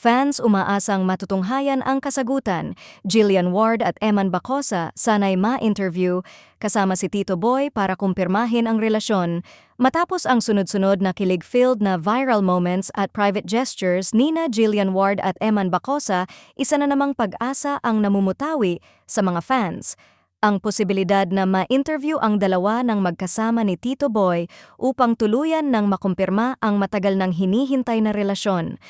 Fans umaasang matutunghayan ang kasagutan. Jillian Ward at Eman Bacosa sanay ma-interview kasama si Tito Boy para kumpirmahin ang relasyon. Matapos ang sunod-sunod na kilig-filled na viral moments at private gestures nina Jillian Ward at Eman Bacosa, isa na namang pag-asa ang namumutawi sa mga fans. Ang posibilidad na ma-interview ang dalawa ng magkasama ni Tito Boy upang tuluyan ng makumpirma ang matagal nang hinihintay na relasyon.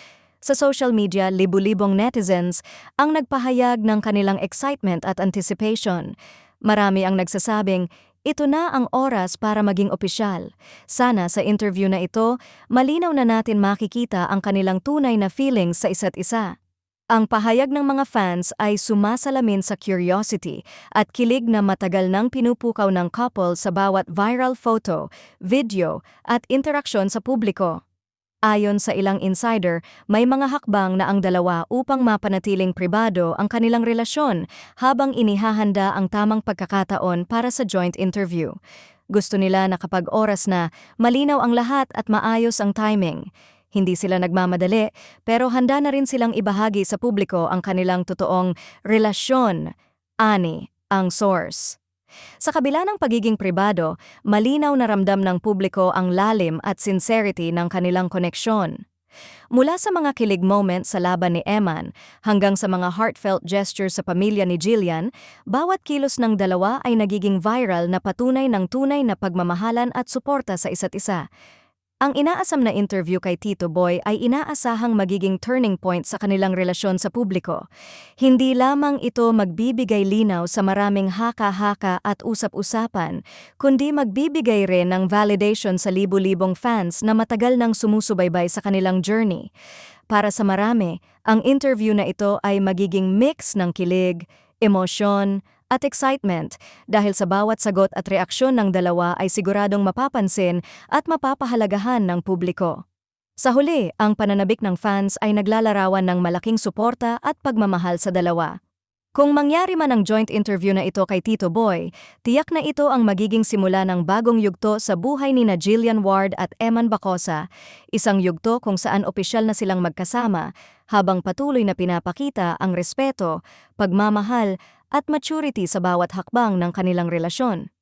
Sa social media, libu-libong netizens ang nagpahayag ng kanilang excitement at anticipation. Marami ang nagsasabing, ito na ang oras para maging opisyal. Sana sa interview na ito, malinaw na natin makikita ang kanilang tunay na feelings sa isa't isa. Ang pahayag ng mga fans ay sumasalamin sa curiosity at kilig na matagal nang pinupukaw ng couple sa bawat viral photo, video at interaksyon sa publiko. Ayon sa ilang insider, may mga hakbang na ang dalawa upang mapanatiling pribado ang kanilang relasyon habang inihahanda ang tamang pagkakataon para sa joint interview. Gusto nila na kapag oras na, malinaw ang lahat at maayos ang timing. Hindi sila nagmamadali, pero handa na rin silang ibahagi sa publiko ang kanilang totoong relasyon, ani ang source. Sa kabila ng pagiging pribado, malinaw na ramdam ng publiko ang lalim at sincerity ng kanilang koneksyon. Mula sa mga kilig moments sa laban ni Eman hanggang sa mga heartfelt gestures sa pamilya ni Jillian, bawat kilos ng dalawa ay nagiging viral na patunay ng tunay na pagmamahalan at suporta sa isa't isa. Ang inaasam na interview kay Tito Boy ay inaasahang magiging turning point sa kanilang relasyon sa publiko. Hindi lamang ito magbibigay linaw sa maraming haka-haka at usap-usapan, kundi magbibigay rin ng validation sa libu-libong fans na matagal nang sumusubaybay sa kanilang journey. Para sa marami, ang interview na ito ay magiging mix ng kilig, emosyon, at excitement dahil sa bawat sagot at reaksyon ng dalawa ay siguradong mapapansin at mapapahalagahan ng publiko. Sa huli, ang pananabik ng fans ay naglalarawan ng malaking suporta at pagmamahal sa dalawa. Kung mangyari man ang joint interview na ito kay Tito Boy, tiyak na ito ang magiging simula ng bagong yugto sa buhay nina Jillian Ward at Eman Bacosa, isang yugto kung saan opisyal na silang magkasama habang patuloy na pinapakita ang respeto, pagmamahal at maturity sa bawat hakbang ng kanilang relasyon.